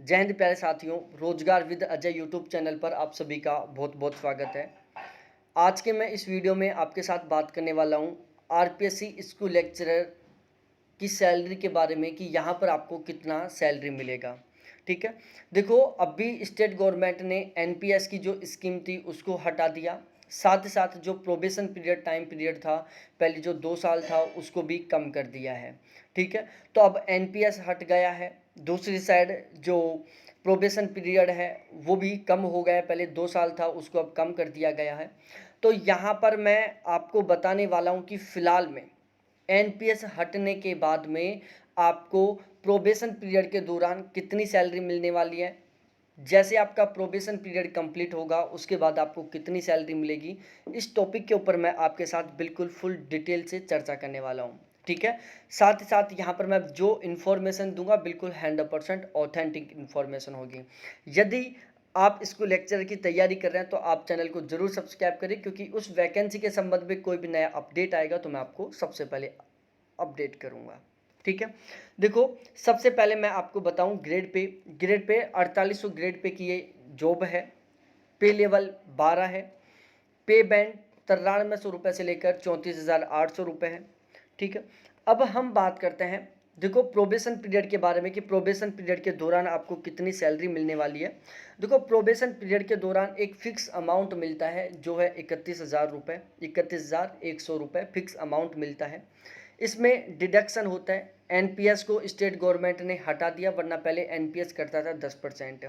जय हिंद प्यारे साथियों, रोजगार विद अजय यूट्यूब चैनल पर आप सभी का बहुत बहुत स्वागत है। आज के मैं इस वीडियो में आपके साथ बात करने वाला हूं आरपीएससी स्कूल लेक्चरर की सैलरी के बारे में कि यहां पर आपको कितना सैलरी मिलेगा। ठीक है, देखो अभी स्टेट गवर्नमेंट ने एनपीएस की जो स्कीम थी उसको हटा दिया, साथ ही साथ जो प्रोबेशन पीरियड टाइम पीरियड था, पहले जो 2 साल था उसको भी कम कर दिया है। ठीक है, तो अब एनपीएस हट गया है, दूसरी साइड जो प्रोबेशन पीरियड है वो भी कम हो गया है, पहले 2 साल था उसको अब कम कर दिया गया है। तो यहाँ पर मैं आपको बताने वाला हूँ कि फ़िलहाल में एनपीएस हटने के बाद में आपको प्रोबेशन पीरियड के दौरान कितनी सैलरी मिलने वाली है, जैसे आपका प्रोबेशन पीरियड कंप्लीट होगा उसके बाद आपको कितनी सैलरी मिलेगी, इस टॉपिक के ऊपर मैं आपके साथ बिल्कुल फुल डिटेल से चर्चा करने वाला हूँ। ठीक है, साथ ही साथ यहाँ पर मैं जो इन्फॉर्मेशन दूंगा बिल्कुल 100% ऑथेंटिक इन्फॉर्मेशन होगी। यदि आप इसको लेक्चर की तैयारी कर रहे हैं तो आप चैनल को जरूर सब्सक्राइब करें, क्योंकि उस वैकेंसी के संबंध में कोई भी नया अपडेट आएगा तो मैं आपको सबसे पहले अपडेट करूंगा। ठीक है, देखो सबसे पहले मैं आपको बताऊं ग्रेड पे 4800 ग्रेड पे की ये जॉब है। पे लेवल 12 है। पे बैंड 9300 रुपये से लेकर 34,800 रुपये है। ठीक है, अब हम बात करते हैं देखो प्रोबेशन पीरियड के बारे में कि प्रोबेशन पीरियड के दौरान आपको कितनी सैलरी मिलने वाली है। देखो प्रोबेशन पीरियड के दौरान एक फिक्स अमाउंट मिलता है जो है 31,000 रुपये, 31,100 रुपये फिक्स अमाउंट मिलता है। इसमें डिडक्शन होता है। एनपीएस को स्टेट गवर्नमेंट ने हटा दिया, वरना पहले एनपीएस करता था 10%।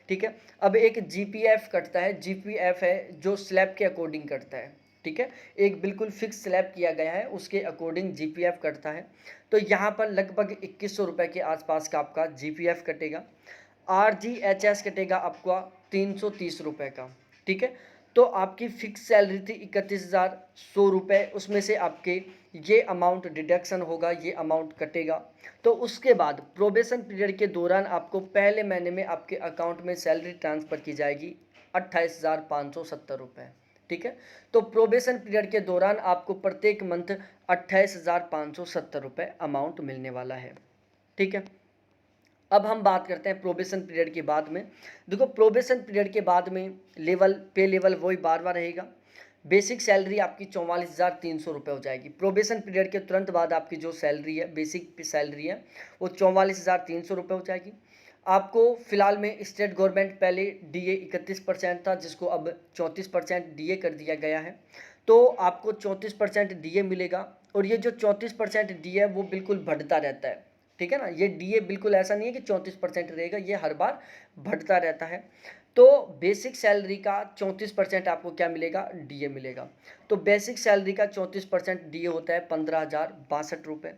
ठीक है, अब एक जीपीएफ कटता है, जीपीएफ है जो स्लैब के अकॉर्डिंग कटता है। ठीक है, एक बिल्कुल फिक्स स्लैब किया गया है उसके अकॉर्डिंग जीपीएफ कटता है। तो यहाँ पर लगभग 2100 रुपये के आसपास का आपका जीपीएफ कटेगा। आरजीएचएस कटेगा आपका 330 रुपये का। ठीक है, तो आपकी फिक्स सैलरी थी 31,100 रुपये, उसमें से आपके ये अमाउंट डिडक्शन होगा, ये अमाउंट कटेगा। तो उसके बाद प्रोबेशन पीरियड के दौरान आपको पहले महीने में आपके अकाउंट में सैलरी ट्रांसफ़र की जाएगी 28,570 रुपये। ठीक है, तो प्रोबेशन पीरियड के दौरान आपको प्रत्येक मंथ 28,570 रुपये अमाउंट मिलने वाला है। ठीक है, अब हम बात करते हैं प्रोबेशन पीरियड के बाद में। देखो प्रोबेशन पीरियड के बाद में पे लेवल वही बार बार रहेगा। बेसिक सैलरी आपकी 44,300 रुपये हो जाएगी। प्रोबेशन पीरियड के तुरंत बाद आपकी जो सैलरी है, बेसिक सैलरी है, वो 44,300 रुपये हो जाएगी। आपको फिलहाल में स्टेट गवर्नमेंट पहले डीए 31% था, जिसको अब 34% डीए कर दिया गया है। तो आपको 34% डीए मिलेगा, और ये जो 34% डीए है वो बिल्कुल बढ़ता रहता है। ठीक है ना, ये डीए बिल्कुल ऐसा नहीं है कि 34% रहेगा, ये हर बार बढ़ता रहता है। तो बेसिक सैलरी का 34% आपको क्या मिलेगा, डीए मिलेगा। तो बेसिक सैलरी का 34% डीए होता है 15,062 रुपये।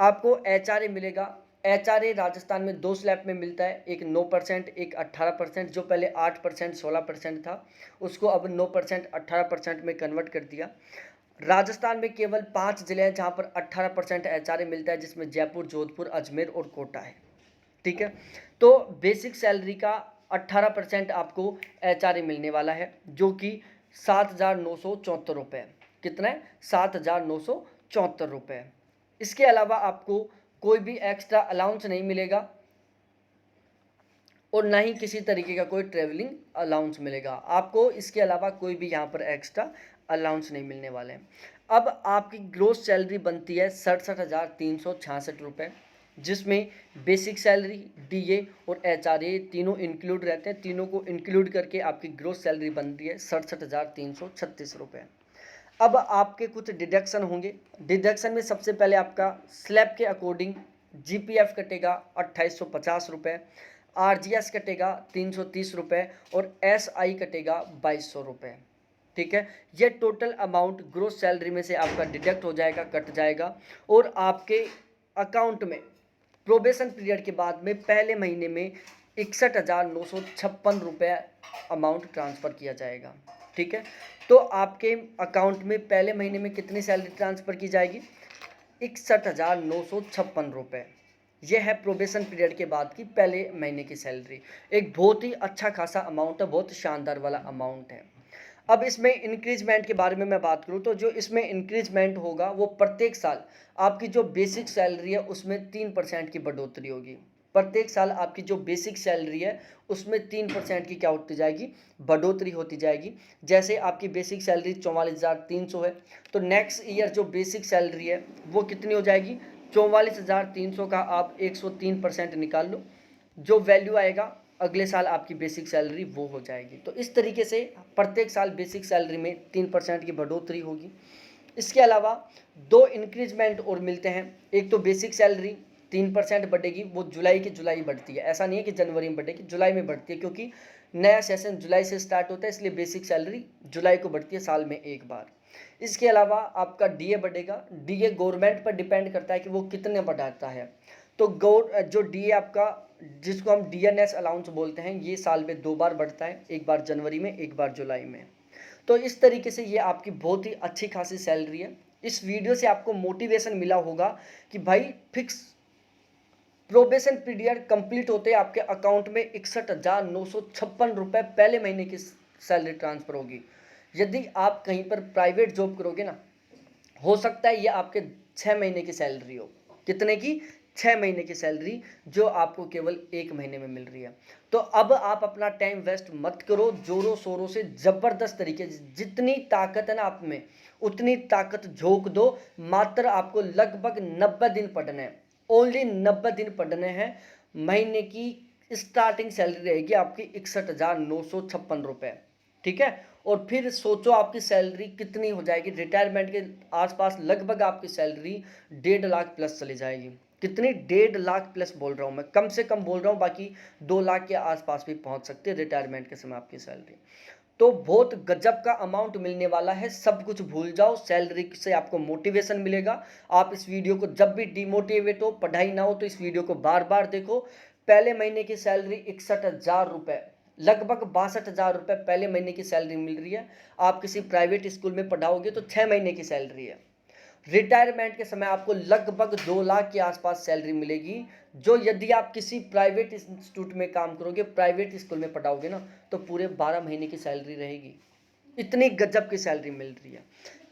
आपको एचआरए मिलेगा। एचआरए राजस्थान में 2 स्लैब में मिलता है, एक 9%, एक 18%। जो पहले 8% 16% था उसको अब 9% 18% में कन्वर्ट कर दिया। राजस्थान में केवल 5 जिले हैं जहां पर 18% एचआरए मिलता है, जिसमें जयपुर, जोधपुर, अजमेर और कोटा है। ठीक है, तो बेसिक सैलरी का 18% आपको एचआरए मिलने वाला है, जो कि 7,974 रुपये। कितना है, 7,974 रुपये। इसके अलावा आपको कोई भी एक्स्ट्रा अलाउंस नहीं मिलेगा, और ना ही किसी तरीके का कोई ट्रेवलिंग अलाउंस मिलेगा आपको। इसके अलावा कोई भी यहाँ पर एक्स्ट्रा अलाउंस नहीं मिलने वाले हैं। अब आपकी ग्रोस सैलरी बनती है 67,366 रुपये, जिसमें बेसिक सैलरी, डीए और एचआरए तीनों इंक्लूड रहते हैं। तीनों को इंक्लूड करके आपकी ग्रोस सैलरी बनती है 67,336 रुपये। अब आपके कुछ डिडक्शन होंगे। डिडक्शन में सबसे पहले आपका स्लैब के अकॉर्डिंग जीपीएफ कटेगा 2850 रुपये, आरजीएस कटेगा 330 रुपये, और एसआई कटेगा 2200 रुपये। ठीक है, ये टोटल अमाउंट ग्रोस सैलरी में से आपका डिडक्ट हो जाएगा, कट जाएगा, और आपके अकाउंट में प्रोबेशन पीरियड के बाद में पहले महीने में 61,956 रुपये अमाउंट ट्रांसफ़र किया जाएगा। ठीक है, तो आपके अकाउंट में पहले महीने में कितनी सैलरी ट्रांसफ़र की जाएगी, 61,956 रुपये। यह है प्रोबेशन पीरियड के बाद की पहले महीने की सैलरी। एक बहुत ही अच्छा खासा अमाउंट है, बहुत शानदार वाला अमाउंट है। अब इसमें इंक्रीजमेंट के बारे में मैं बात करूं तो जो इसमें इंक्रीजमेंट होगा वो प्रत्येक साल आपकी जो बेसिक सैलरी है उसमें 3% की बढ़ोतरी होगी। प्रत्येक साल आपकी जो बेसिक सैलरी है उसमें 3% की क्या होती जाएगी, बढ़ोतरी होती जाएगी। जैसे आपकी बेसिक सैलरी 44,300 है, तो नेक्स्ट ईयर जो बेसिक सैलरी है वो कितनी हो जाएगी, 44,300 का आप 103% निकाल लो, जो वैल्यू आएगा अगले साल आपकी बेसिक सैलरी वो हो जाएगी। तो इस तरीके से प्रत्येक साल बेसिक सैलरी में 3% की बढ़ोतरी होगी। इसके अलावा 2 इंक्रीजमेंट और मिलते हैं। एक तो बेसिक सैलरी 3% बढ़ेगी, वो जुलाई की जुलाई बढ़ती है, ऐसा नहीं है कि जनवरी में बढ़ेगी, जुलाई में बढ़ती है, क्योंकि नया सेशन जुलाई से स्टार्ट होता है, इसलिए बेसिक सैलरी जुलाई को बढ़ती है साल में एक बार। इसके अलावा आपका डीए बढ़ेगा। डीए गवर्नमेंट पर डिपेंड करता है कि वो कितने बढ़ाता है। तो जो डीए आपका, जिसको हम डीएनएस अलाउंस बोलते हैं, ये साल में 2 बार बढ़ता है, एक बार जनवरी में, एक बार जुलाई में। तो इस तरीके से ये आपकी बहुत ही अच्छी खासी सैलरी है। इस वीडियो से आपको मोटिवेशन मिला होगा कि भाई फिक्स प्रोबेशन पीरियड कंप्लीट होते आपके अकाउंट में 61,956 रुपये पहले महीने की सैलरी ट्रांसफर होगी। यदि आप कहीं पर प्राइवेट जॉब करोगे ना, हो सकता है ये आपके 6 महीने की सैलरी हो। कितने की? 6 महीने की सैलरी, जो आपको केवल 1 महीने में मिल रही है। तो अब आप अपना टाइम वेस्ट मत करो, जोरों शोरों से ज़बरदस्त तरीके से, जितनी ताकत है ना आप में उतनी ताकत झोंक दो। मात्र आपको लगभग 90 दिन पढ़ने हैं, ओनली 90 दिन पढ़ने हैं। महीने की स्टार्टिंग सैलरी रहेगी आपकी 61,956 रुपये, ठीक है। और फिर सोचो आपकी सैलरी कितनी हो जाएगी, रिटायरमेंट के आसपास लगभग आपकी सैलरी 1.5 लाख प्लस चली जाएगी। कितनी? 1.5 लाख प्लस बोल रहा हूँ मैं, कम से कम बोल रहा हूँ, बाकी 2 लाख के आसपास भी पहुँच सकती है रिटायरमेंट के समय आपकी सैलरी। तो बहुत गजब का अमाउंट मिलने वाला है। सब कुछ भूल जाओ, सैलरी से आपको मोटिवेशन मिलेगा। आप इस वीडियो को जब भी डिमोटिवेट हो, पढ़ाई ना हो, तो इस वीडियो को बार बार देखो। पहले महीने की सैलरी 61,000 रुपये, लगभग 62,000 रुपये पहले महीने की सैलरी मिल रही है। आप किसी प्राइवेट स्कूल में पढ़ाओगे तो 6 महीने की सैलरी है। रिटायरमेंट के समय आपको लगभग 2 लाख के आसपास सैलरी मिलेगी, जो यदि आप किसी प्राइवेट इंस्टीट्यूट में काम करोगे, प्राइवेट स्कूल में पढ़ाओगे ना, तो पूरे 12 महीने की सैलरी रहेगी। इतनी गजब की सैलरी मिल रही है।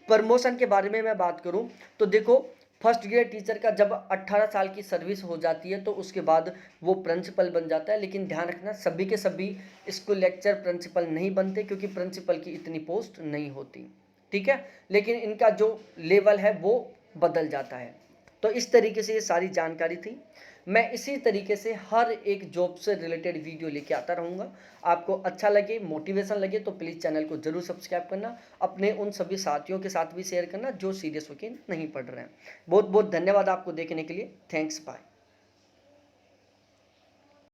प्रमोशन के बारे में मैं बात करूं तो देखो, फर्स्ट ग्रेड टीचर का जब 18 साल की सर्विस हो जाती है तो उसके बाद वो प्रिंसिपल बन जाता है। लेकिन ध्यान रखना, सभी के सभी स्कूल लेक्चर प्रिंसिपल नहीं बनते, क्योंकि प्रिंसिपल की इतनी पोस्ट नहीं होती, ठीक है। लेकिन इनका जो लेवल है वो बदल जाता है। तो इस तरीके से ये सारी जानकारी थी। मैं इसी तरीके से हर एक जॉब से रिलेटेड वीडियो लेके आता रहूँगा। आपको अच्छा लगे, मोटिवेशन लगे, तो प्लीज़ चैनल को ज़रूर सब्सक्राइब करना। अपने उन सभी साथियों के साथ भी शेयर करना जो सीरियस होकर नहीं पढ़ रहे हैं। बहुत बहुत धन्यवाद आपको देखने के लिए। Thanks, bye.